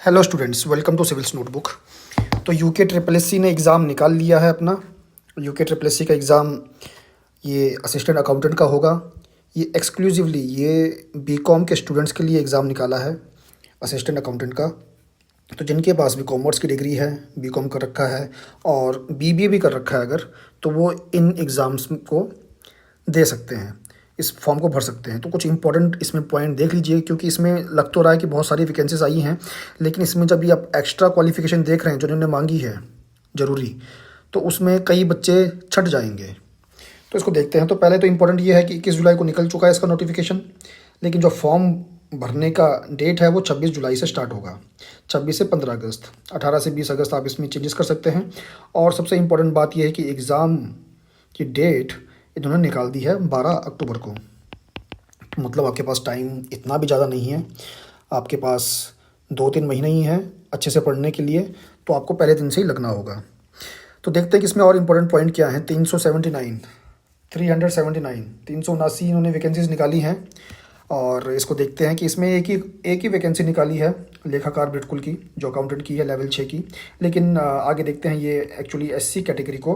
Hello students, welcome to civils notebook. तो UK triple S C ने exam निकाल लिया है अपना। यूके ट्रिपल एस सी का एग्ज़ाम ये असिस्टेंट अकाउंटेंट का होगा। ये एक्सक्लूसिवली ये बीकॉम के स्टूडेंट्स के लिए एग्ज़ाम निकाला है असिस्टेंट अकाउंटेंट का। तो जिनके पास भी कॉमर्स की डिग्री है, बीकॉम कर रखा है और बीबीए भी कर रखा है अगर, तो वो इन एग्ज़ाम्स को दे सकते हैं, इस फॉर्म को भर सकते हैं। तो कुछ इंपॉर्टेंट इसमें पॉइंट देख लीजिए, क्योंकि इसमें लग तो रहा है कि बहुत सारी वैकेंसीज आई हैं, लेकिन इसमें जब ये आप एक्स्ट्रा क्वालिफिकेशन देख रहे हैं जो इन्होंने मांगी है ज़रूरी, तो उसमें कई बच्चे छट जाएंगे। तो इसको देखते हैं। तो पहले तो इम्पोर्टेंट ये है कि 21 जुलाई को निकल चुका है इसका नोटिफिकेशन, लेकिन जो फॉर्म भरने का डेट है वो 26 जुलाई से स्टार्ट होगा। 26 से 15 अगस्त, 18 से 20 अगस्त आप इसमें चेंजेस कर सकते हैं। और सबसे इम्पोर्टेंट बात यह है कि एग्ज़ाम की डेट इन्होंने निकाल दी है 12 अक्टूबर को। मतलब आपके पास टाइम इतना भी ज़्यादा नहीं है, आपके पास 2-3 महीने ही हैं अच्छे से पढ़ने के लिए, तो आपको पहले दिन से ही लगना होगा। तो देखते हैं कि इसमें और इम्पोर्टेंट पॉइंट क्या है। 379 इन्होंने वैकेंसीज निकाली हैं। और इसको देखते हैं कि इसमें एक ही वैकेंसी निकाली है लेखाकार ब्रिटकुल की, जो अकाउंटेंट की है लेवल 6 की। लेकिन आगे देखते हैं, ये एक्चुअली एससी कैटेगरी को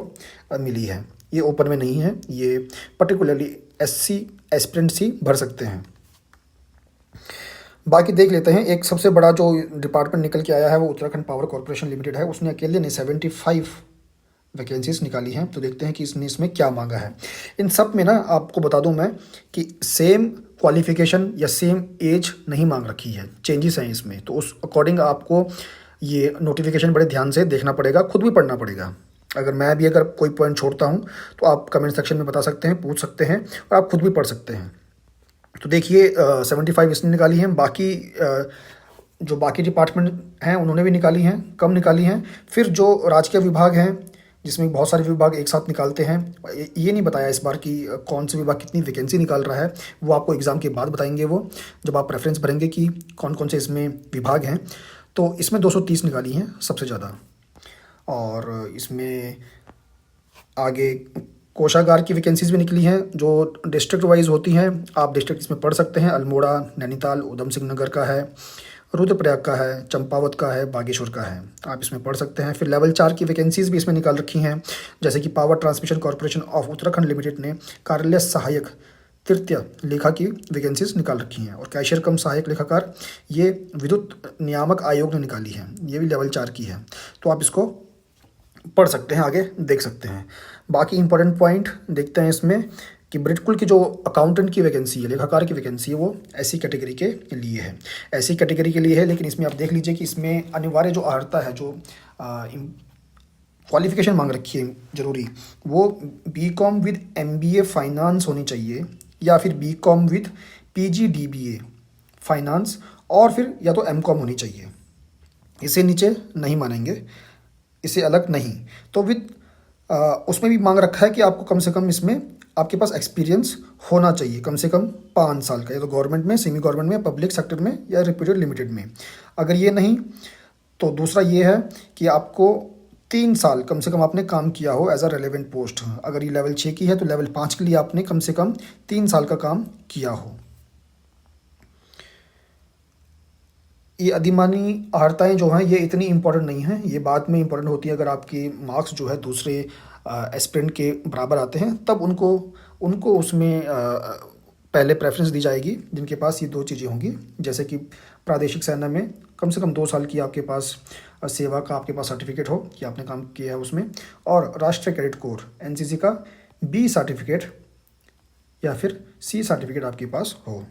मिली है, ये ओपन में नहीं है। ये पर्टिकुलरली एससी एस्पिरेंट्स ही भर सकते हैं। बाकी देख लेते हैं। एक सबसे बड़ा जो डिपार्टमेंट निकल के आया है वो उत्तराखंड पावर कॉरपोरेशन लिमिटेड है। उसने अकेले ने 75 वैकेंसीज निकाली हैं। तो देखते हैं कि इसमें क्या मांगा है। इन सब में ना आपको बता दूं मैं कि सेम क्वालिफिकेशन या सेम एज नहीं मांग रखी है, चेंजेस हैं इसमें। तो उस अकॉर्डिंग आपको ये नोटिफिकेशन बड़े ध्यान से देखना पड़ेगा, खुद भी पढ़ना पड़ेगा। अगर कोई पॉइंट छोड़ता हूँ तो आप कमेंट सेक्शन में बता सकते हैं, पूछ सकते हैं, और आप खुद भी पढ़ सकते हैं। तो देखिए 75 इसने निकाली हैं। बाकी जो बाकी डिपार्टमेंट हैं उन्होंने भी निकाली हैं, कम निकाली हैं। फिर जो राजकीय विभाग हैं, जिसमें बहुत सारे विभाग एक साथ निकालते हैं, ये नहीं बताया इस बार कि कौन से विभाग कितनी वैकेंसी निकाल रहा है। वो आपको एग्ज़ाम के बाद बताएंगे, वो जब आप प्रेफरेंस भरेंगे कि कौन कौन से इसमें विभाग हैं। तो इसमें 230 निकाली हैं सबसे ज़्यादा। और इसमें आगे कोषागार की वैकेंसीज भी निकली हैं जो डिस्ट्रिक्ट वाइज होती हैं। आप डिस्ट्रिक्ट इसमें पढ़ सकते हैं। अल्मोड़ा, नैनीताल, उधम सिंह नगर का है, रुद्रप्रयाग का है, चंपावत का है, बागेश्वर का है, आप इसमें पढ़ सकते हैं। फिर लेवल 4 की वैकेंसीज भी इसमें निकाल रखी हैं, जैसे कि power transmission corporation of Uttarakhand limited ने कार्यालय सहायक तृतीय लेखा की वैकेंसीज निकाल रखी हैं। और कैशियर कम सहायक लेखाकार, ये विद्युत नियामक आयोग ने निकाली है, ये भी लेवल 4 की है। तो आप इसको पढ़ सकते हैं, आगे देख सकते हैं। बाकी इंपॉर्टेंट पॉइंट देखते हैं इसमें कि ब्रिटकुल की जो अकाउंटेंट की वैकेंसी है, लेखाकार की वैकेंसी है, वो ऐसी कैटेगरी के लिए है, ऐसी कैटेगरी के लिए है। लेकिन इसमें आप देख लीजिए कि इसमें अनिवार्य जो अर्हता है, जो क्वालिफिकेशन मांग रखी है ज़रूरी, वो बीकॉम विद एमबीए फाइनेंस होनी चाहिए, या फिर बीकॉम विद पीजीडीबीए फाइनेंस, और फिर या तो एमकॉम होनी चाहिए। इसे नीचे नहीं मानेंगे, इसे अलग नहीं। तो उसमें भी मांग रखा है कि आपको कम से कम इसमें आपके पास एक्सपीरियंस होना चाहिए, कम से कम 5 साल का, या तो गवर्नमेंट में, सेमी गवर्नमेंट में, पब्लिक सेक्टर में, या रेप्यूटेड लिमिटेड में। अगर ये नहीं, तो दूसरा ये है कि आपको 3 साल कम से कम आपने काम किया हो एज अ रेलेवेंट पोस्ट। अगर ये लेवल 6 की है तो लेवल 5 के लिए आपने कम से कम 3 साल का काम किया हो। ये अधिमानी अर्हताएँ जो हैं ये इतनी इम्पोर्टेंट नहीं हैं, ये बाद में इम्पोर्टेंट होती है। अगर आपके मार्क्स जो है दूसरे एस्पिरेंट के बराबर आते हैं, तब उनको उसमें पहले प्रेफरेंस दी जाएगी, जिनके पास ये 2 चीज़ें होंगी। जैसे कि प्रादेशिक सेना में कम से कम 2 साल की आपके पास सेवा का आपके पास सर्टिफिकेट हो कि आपने काम किया है उसमें, और राष्ट्रीय कैडेट कोर एनसीसी का बी सर्टिफिकेट या फिर सी सर्टिफिकेट आपके पास हो।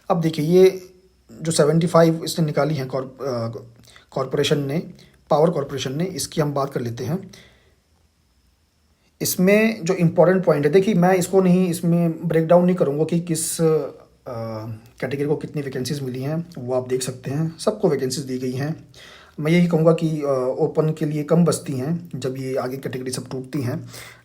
अब देखिए, ये जो 75 इसने निकाली हैं कॉरपोरेशन ने, पावर कॉरपोरेशन ने, इसकी हम बात कर लेते हैं। इसमें जो इम्पोर्टेंट पॉइंट है, देखिए मैं इसको नहीं, इसमें ब्रेक डाउन नहीं करूँगा कि किस कैटेगरी को कितनी वैकेंसीज मिली हैं, वो आप देख सकते हैं। सबको वैकेंसीज दी गई हैं। मैं यही कहूँगा कि ओपन के लिए कम बचती हैं जब ये आगे कैटेगरी सब टूटती हैं,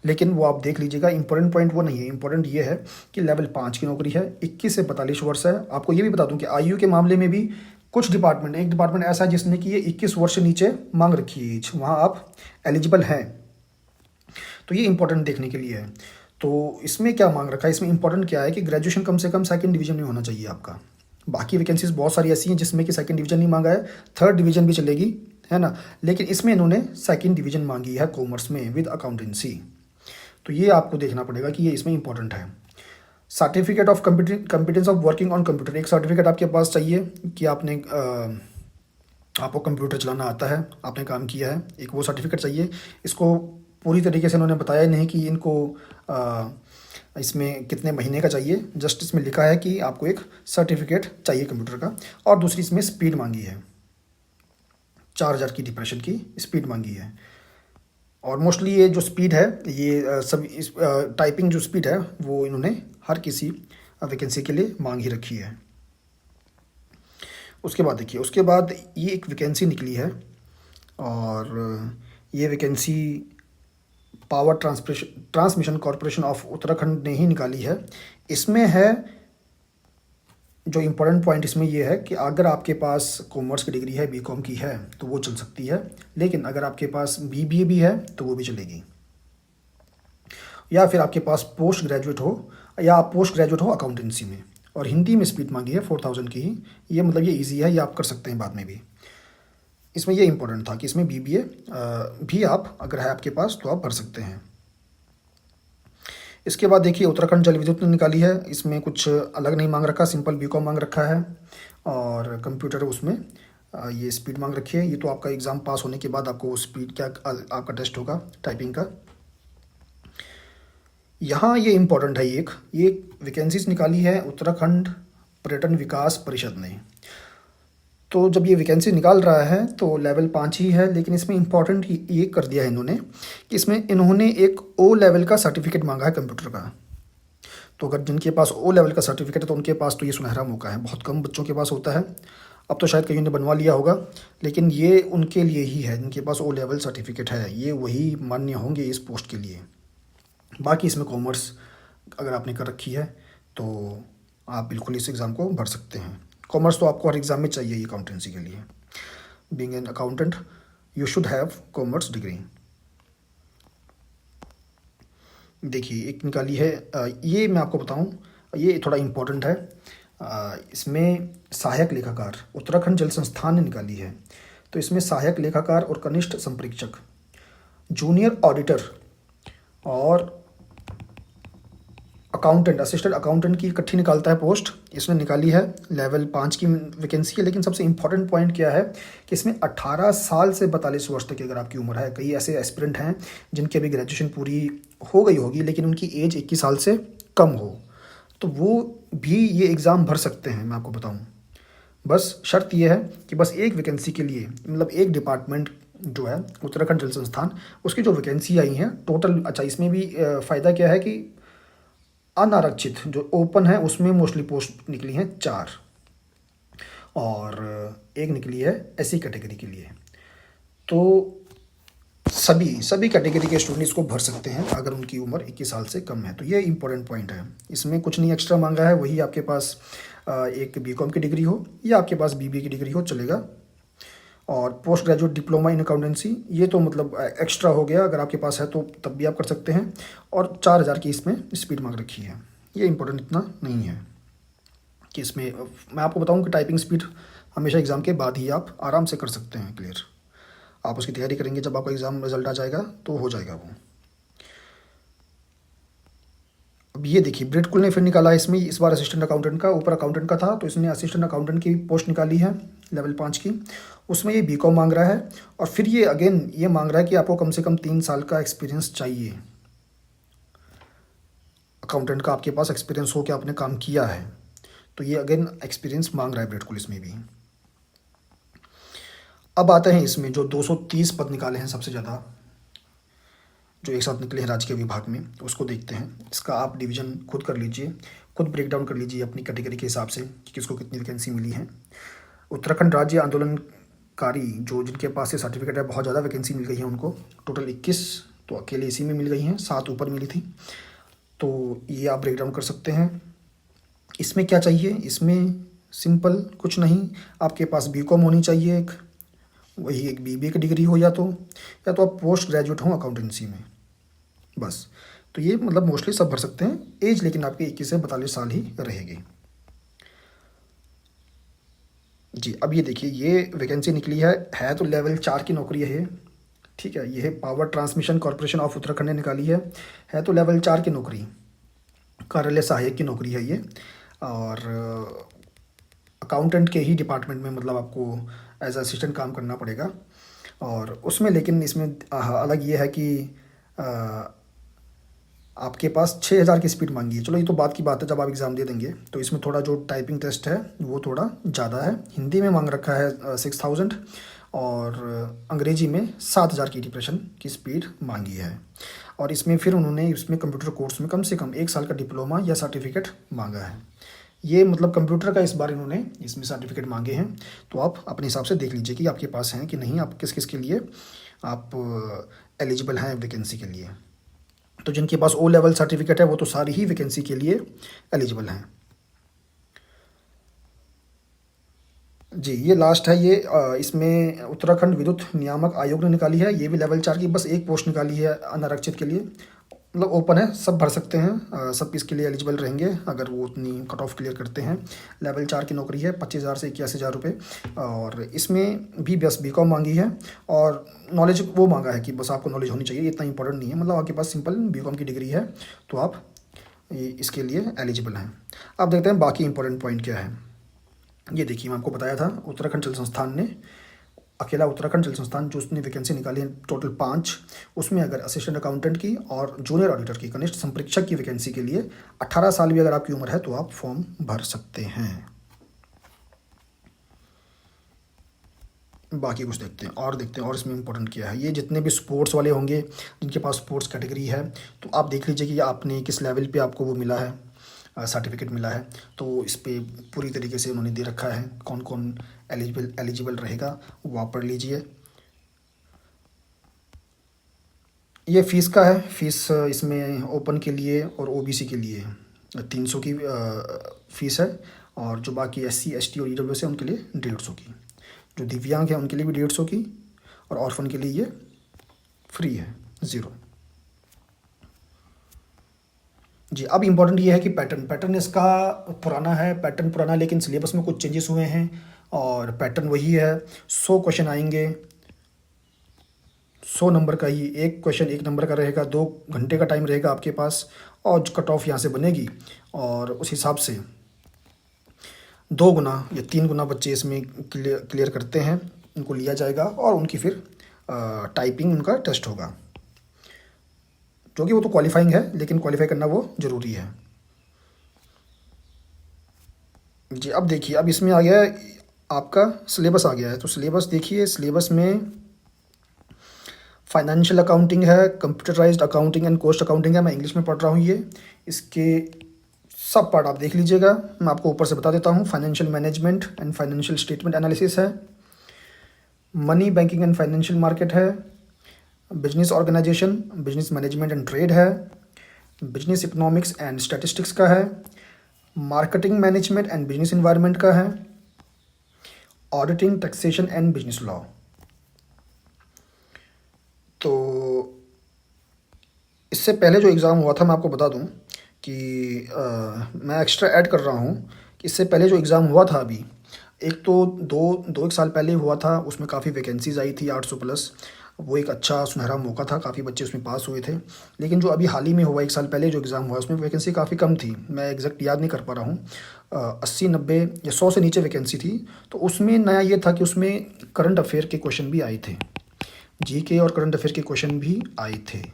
लेकिन वो आप देख लीजिएगा। इंपॉर्टेंट पॉइंट वो नहीं है, इंपॉर्टेंट ये है कि लेवल 5 की नौकरी है, 21 से 42 वर्ष है। आपको ये भी बता दूं कि आयु के मामले में भी कुछ डिपार्टमेंट, एक डिपार्टमेंट ऐसा है जिसने कि ये 21 वर्ष से नीचे मांग रखी है एज, वहाँ आप एलिजिबल हैं। तो ये इंपॉर्टेंट देखने के लिए है। तो इसमें क्या मांग रखा है, इसमें इंपॉर्टेंट क्या है कि ग्रेजुएशन कम से कम 2nd डिवीजन में होना चाहिए आपका, बाकी वैकेंसीज बहुत सारी ऐसी हैं जिसमें कि सेकंड डिवीजन नहीं मांगा है, थर्ड डिवीजन भी चलेगी, है ना, लेकिन इसमें इन्होंने सेकंड डिवीजन मांगी है कॉमर्स में विद अकाउंटेंसी। तो ये आपको देखना पड़ेगा कि ये इसमें इंपॉर्टेंट है। Certificate of competence of working on computer, एक सर्टिफिकेट आपके पास चाहिए कि आपको कंप्यूटर चलाना आता है, आपने काम किया है, एक वो सर्टिफिकेट चाहिए। इसको पूरी तरीके से उन्होंने बताया नहीं कि इनको इसमें कितने महीने का चाहिए, जस्ट इसमें लिखा है कि आपको एक सर्टिफिकेट चाहिए कंप्यूटर का। और दूसरी इसमें स्पीड मांगी है, 4000 की डिप्रेशन की स्पीड मांगी है। और मोस्टली ये जो स्पीड है, ये सब इस टाइपिंग जो स्पीड है वो इन्होंने हर किसी वैकेंसी के लिए मांग ही रखी है। उसके बाद देखिए, उसके बाद ये एक वैकेंसी निकली है, और ये vacancy power transmission corporation of Uttarakhand ने ही निकाली है। इसमें है जो इम्पोर्टेंट पॉइंट इसमें ये है कि अगर आपके पास कॉमर्स की डिग्री है, बीकॉम की है, तो वो चल सकती है, लेकिन अगर आपके पास बीबीए भी है तो वो भी चलेगी, या फिर आपके पास पोस्ट ग्रेजुएट हो, या आप पोस्ट ग्रेजुएट हो अकाउंटेंसी में। और हिंदी में स्पीड मांगी है 4000 की ही, ये मतलब ये इजी है, ये आप कर सकते हैं बाद में भी। इसमें ये इंपॉर्टेंट था कि इसमें बीबीए भी आप अगर है आपके पास तो आप भर सकते हैं। इसके बाद देखिए, उत्तराखंड जल विद्युत ने निकाली है, इसमें कुछ अलग नहीं मांग रखा, सिंपल बीकॉम मांग रखा है, और कंप्यूटर उसमें ये स्पीड मांग रखी है। ये तो आपका एग्ज़ाम पास होने के बाद आपको स्पीड क्या आपका टेस्ट होगा टाइपिंग का। यहाँ ये इम्पोर्टेंट है, ये वैकेंसीज निकाली है उत्तराखंड पर्यटन विकास परिषद ने। तो जब ये वैकेंसी निकाल रहा है तो लेवल 5 ही है, लेकिन इसमें इम्पॉर्टेंट ये कर दिया है इन्होंने कि इसमें इन्होंने एक ओ लेवल का सर्टिफिकेट मांगा है कंप्यूटर का। तो अगर जिनके पास ओ लेवल का सर्टिफिकेट है तो उनके पास तो ये सुनहरा मौका है, बहुत कम बच्चों के पास होता है। अब तो शायद कहीं ने बनवा लिया होगा, लेकिन ये उनके लिए ही है जिनके पास ओ लेवल सर्टिफिकेट है, ये वही मान्य होंगे इस पोस्ट के लिए। बाकी इसमें कॉमर्स अगर आपने कर रखी है तो आप बिल्कुल इस एग्ज़ाम को भर सकते हैं। कॉमर्स तो आपको हर एग्ज़ाम में चाहिए अकाउंटेंसी के लिए। Being an accountant you should have commerce degree. देखिए, एक निकाली है, ये मैं आपको बताऊं, ये थोड़ा इम्पोर्टेंट है। इसमें सहायक लेखाकार उत्तराखंड जल संस्थान ने निकाली है। तो इसमें सहायक लेखाकार और कनिष्ठ संप्रेक्षक, जूनियर ऑडिटर और अकाउंटेंट, असिस्टेंट अकाउंटेंट की इकट्ठी निकालता है पोस्ट, इसने निकाली है। लेवल 5 की वैकेंसी है, लेकिन सबसे इंपॉर्टेंट पॉइंट क्या है कि इसमें 18 साल से 42 वर्ष तक की अगर आपकी उम्र है, कई ऐसे एस्पिरेंट हैं जिनकी अभी ग्रेजुएशन पूरी हो गई होगी लेकिन उनकी एज 21 साल से कम हो, तो वो भी ये एग्ज़ाम भर सकते हैं। मैं आपको बताऊँ, बस शर्त यह है कि बस एक वैकेंसी के लिए, मतलब एक डिपार्टमेंट जो है उत्तराखंड जल संस्थान, उसकी जो वैकेंसी आई हैं टोटल, अच्छा इसमें भी फ़ायदा क्या है कि अनारक्षित जो ओपन है उसमें मोस्टली पोस्ट निकली हैं 4, और एक निकली है एससी कैटेगरी के लिए। तो सभी कैटेगरी के स्टूडेंट इसको भर सकते हैं अगर उनकी उम्र 21 साल से कम है। तो ये इंपॉर्टेंट पॉइंट है, इसमें कुछ नहीं एक्स्ट्रा मांगा है, वही आपके पास एक बीकॉम की डिग्री हो या आपके पास बीबीए की डिग्री हो चलेगा। और post graduate diploma in accountancy, ये तो मतलब एक्स्ट्रा हो गया, अगर आपके पास है तो तब भी आप कर सकते हैं। और 4000 की इसमें स्पीड मांग रखी है। ये इंपॉर्टेंट इतना नहीं है कि इसमें, मैं आपको बताऊं कि टाइपिंग स्पीड हमेशा एग्ज़ाम के बाद ही आप आराम से कर सकते हैं क्लियर। आप उसकी तैयारी करेंगे, जब आपका एग्ज़ाम रिजल्ट आ जाएगा तो हो जाएगा वो। अब ये देखिए, ब्रिडकुल ने फिर निकाला है इसमें, इस बार असिस्टेंट अकाउंटेंट का, ऊपर अकाउंटेंट का था तो इसने असिस्टेंट अकाउंटेंट की पोस्ट निकाली है लेवल 5 की। उसमें ये बीकॉम मांग रहा है, और फिर ये अगेन ये मांग रहा है कि आपको कम से कम 3 साल का एक्सपीरियंस चाहिए अकाउंटेंट का, आपके पास एक्सपीरियंस हो कि आपने काम किया है। तो ये अगेन एक्सपीरियंस मांग रहा है ब्रिडकुल इसमें भी। अब आते हैं इसमें जो 230 पद निकाले हैं सबसे ज़्यादा, जो एक साथ निकले हैं राजकीय विभाग में, उसको देखते हैं। इसका आप डिवीज़न खुद कर लीजिए, खुद ब्रेक डाउन कर लीजिए अपनी कैटेगरी के हिसाब से कि किसको कितनी वैकेंसी मिली है। उत्तराखंड राज्य आंदोलनकारी जो जिनके पास ये सर्टिफिकेट है, बहुत ज़्यादा वैकेंसी मिल गई है उनको, टोटल 21, तो अकेले इसी में मिल गई हैं, 7 ऊपर मिली थी। तो ये आप ब्रेक डाउन कर सकते हैं। इसमें क्या चाहिए, इसमें सिंपल कुछ नहीं, आपके पास बीकॉम होनी चाहिए, एक वही एक बीबीए की डिग्री हो, या तो आप पोस्ट ग्रेजुएट हो अकाउंटेंसी में, बस। तो ये मतलब मोस्टली सब भर सकते हैं। एज लेकिन आपकी 21 से 42 साल ही रहेगी। जी, अब ये देखिए ये वैकेंसी निकली है तो लेवल 4 की नौकरी है ये, ठीक है। ये है power transmission corporation of Uttarakhand ने निकाली है तो लेवल 4 की नौकरी, कार्यालय सहायक की नौकरी है ये। और अकाउंटेंट के ही डिपार्टमेंट में मतलब आपको एज असिस्टेंट काम करना पड़ेगा। और उसमें लेकिन इसमें अलग ये है कि अ, आपके पास 6,000 की स्पीड मांगी है। चलो ये तो बात की बात है, जब आप एग्ज़ाम दे देंगे तो इसमें थोड़ा जो टाइपिंग टेस्ट है वो थोड़ा ज़्यादा है। हिंदी में मांग रखा है 6,000 और अंग्रेजी में 7,000 की डिप्रेशन की स्पीड मांगी है। और इसमें फिर उन्होंने इसमें कंप्यूटर कोर्स में कम से कम 1 साल का डिप्लोमा या सर्टिफिकेट मांगा है। ये मतलब कंप्यूटर का इस बार इन्होंने इसमें सर्टिफिकेट मांगे हैं। तो आप अपने हिसाब से देख लीजिए कि आपके पास हैं कि नहीं, आप किस किस के लिए आप एलिजिबल हैं वैकेंसी के लिए। तो जिनके पास ओ लेवल सर्टिफिकेट है वो तो सारी ही वैकेंसी के लिए एलिजिबल हैं। जी, ये लास्ट है ये इसमें उत्तराखंड विद्युत नियामक आयोग ने निकाली है। ये भी लेवल 4 की बस एक पोस्ट निकाली है अनारक्षित के लिए, मतलब ओपन है, सब भर सकते हैं, सब इसके लिए एलिजिबल रहेंगे अगर वो उतनी कट ऑफ क्लियर करते हैं। लेवल 4 की नौकरी है, 25,000 से 81,000 रुपये। और इसमें भी बस बीकॉम मांगी है और नॉलेज वो मांगा है कि बस आपको नॉलेज होनी चाहिए, इतना इंपॉर्टेंट नहीं है, मतलब आपके पास सिंपल बीकॉम की डिग्री है तो आप इसके लिए एलिजिबल हैं। अब देखते हैं बाकी इंपॉर्टेंट पॉइंट क्या है। ये देखिए मैं आपको बताया था उत्तराखंड जल संस्थान ने, अकेला उत्तराखंड जल संस्थान जो उसने वैकेंसी निकाली है टोटल 5, उसमें अगर असिस्टेंट अकाउंटेंट की और जूनियर ऑडिटर की कनिष्ठ संप्रेक्षक की वैकेंसी के लिए 18 साल भी अगर आपकी उम्र है तो आप फॉर्म भर सकते हैं। बाकी कुछ देखते हैं और इसमें इंपॉर्टेंट क्या है। ये जितने भी स्पोर्ट्स वाले होंगे जिनके पास स्पोर्ट्स कैटेगरी है तो आप देख लीजिए कि आपने किस लेवल पे आपको वो मिला है, सर्टिफिकेट मिला है। तो इस पे पूरी तरीके से उन्होंने दे रखा है कौन कौन एलिजिबल रहेगा, वो आप पढ़ लीजिए। ये फ़ीस का है, फ़ीस इसमें ओपन के लिए और ओबीसी के लिए 300 की फ़ीस है। और जो बाकी SC ST और EWS है उनके लिए 150 की, जो दिव्यांग है उनके लिए भी 150 की, और ऑर्फन के लिए ये फ्री है, ज़ीरो। जी, अब इम्पोर्टेंट ये है कि पैटर्न इसका पुराना है, पैटर्न पुराना है लेकिन सिलेबस में कुछ चेंजेस हुए हैं और पैटर्न वही है। 100 क्वेश्चन आएंगे, 100 नंबर का ही एक क्वेश्चन 1 नंबर का रहेगा, 2 घंटे का टाइम रहेगा आपके पास और कट ऑफ यहाँ से बनेगी। और उस हिसाब से 2 गुना या 3 गुना बच्चे इसमें क्लियर करते हैं, उनको लिया जाएगा और उनकी फिर टाइपिंग उनका टेस्ट होगा, जो कि वो तो क्वालिफाइंग है लेकिन क्वालिफाई करना वो ज़रूरी है। जी, अब देखिए अब इसमें आ गया है आपका सिलेबस आ गया है। तो सिलेबस देखिए, सिलेबस में फाइनेंशियल अकाउंटिंग है, computerised accounting and cost accounting है। मैं इंग्लिश में पढ़ रहा हूँ ये, इसके सब पार्ट आप देख लीजिएगा, मैं आपको ऊपर से बता देता हूँ। Financial management and financial statement analysis है, money banking and financial market है, business organisation, business management and trade है, बिजनेस इकोनॉमिक्स एंड स्टैटिस्टिक्स का है, marketing management and business environment का है, auditing, taxation and business law. तो इससे पहले जो एग्ज़ाम हुआ था मैं आपको बता दूं कि मैं एक्स्ट्रा ऐड कर रहा हूं कि इससे पहले जो एग्ज़ाम हुआ था अभी, एक तो दो एक साल पहले हुआ था, उसमें काफ़ी वैकेंसीज़ आई थी 800 प्लस। वो एक अच्छा सुनहरा मौका था, काफ़ी बच्चे उसमें पास हुए थे। लेकिन जो अभी हाल ही में हुआ 1 साल पहले जो एग्ज़ाम हुआ उसमें वैकेंसी काफ़ी कम थी, मैं एग्जैक्ट याद नहीं कर पा रहा हूँ, 80 90 या 100 से नीचे वैकेंसी थी। तो उसमें नया ये था कि उसमें करंट अफेयर के क्वेश्चन भी आए थे, GK और करंट अफेयर के क्वेश्चन भी आए थे।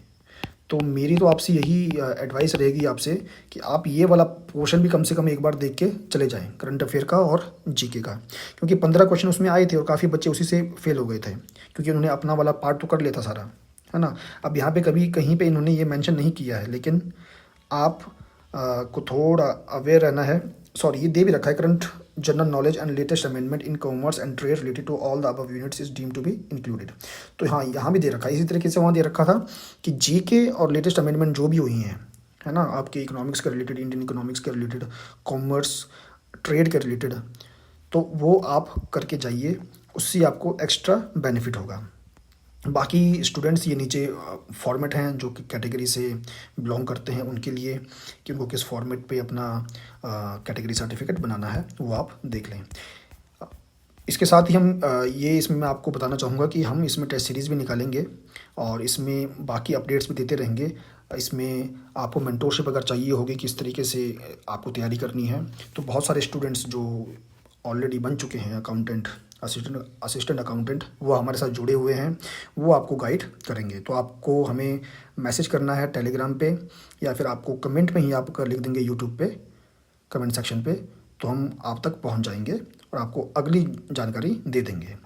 तो मेरी तो आपसे यही एडवाइस रहेगी आपसे कि आप ये वाला पोर्शन भी कम से कम एक बार देख के चले जाएं, करंट अफेयर का और GK का, क्योंकि 15 क्वेश्चन उसमें आए थे और काफ़ी बच्चे उसी से फेल हो गए थे, क्योंकि उन्होंने अपना वाला पार्ट तो कर लिया था सारा, है ना। अब यहाँ पे कभी कहीं पे इन्होंने ये मेंशन नहीं किया है, लेकिन आप को थोड़ा अवेयर रहना है। सॉरी, ये दे भी रखा है, current general knowledge and latest amendment in commerce and trade related to all the above units is deem to be included. तो हाँ, यहाँ भी दे रखा है, इसी तरीके से वहाँ दे रखा था कि GK और लेटेस्ट अमेंडमेंट जो भी हुई हैं, है ना, आपके इकोनॉमिक्स के रिलेटेड, इंडियन इकोनॉमिक्स के रिलेटेड, कॉमर्स ट्रेड के रिलेटेड, तो वो आप करके जाइए, उससे आपको एक्स्ट्रा बेनिफिट होगा। बाकी स्टूडेंट्स ये नीचे फॉर्मेट हैं जो कि कैटेगरी से बिलोंग करते हैं उनके लिए, कि उनको किस फॉर्मेट पे अपना कैटेगरी सर्टिफिकेट बनाना है वो आप देख लें। इसके साथ ही हम ये इसमें मैं आपको बताना चाहूँगा कि हम इसमें टेस्ट सीरीज़ भी निकालेंगे और इसमें बाकी अपडेट्स भी देते रहेंगे। इसमें आपको मेंटोरशिप अगर चाहिए होगी किस तरीके से आपको तैयारी करनी है, तो बहुत सारे स्टूडेंट्स जो ऑलरेडी बन चुके हैं अकाउंटेंट, असिस्टेंट अकाउंटेंट, वो हमारे साथ जुड़े हुए हैं, वो आपको गाइड करेंगे। तो आपको हमें मैसेज करना है टेलीग्राम पे, या फिर आपको कमेंट में ही आप लिख देंगे यूट्यूब पे कमेंट सेक्शन पे, तो हम आप तक पहुंच जाएंगे और आपको अगली जानकारी दे देंगे।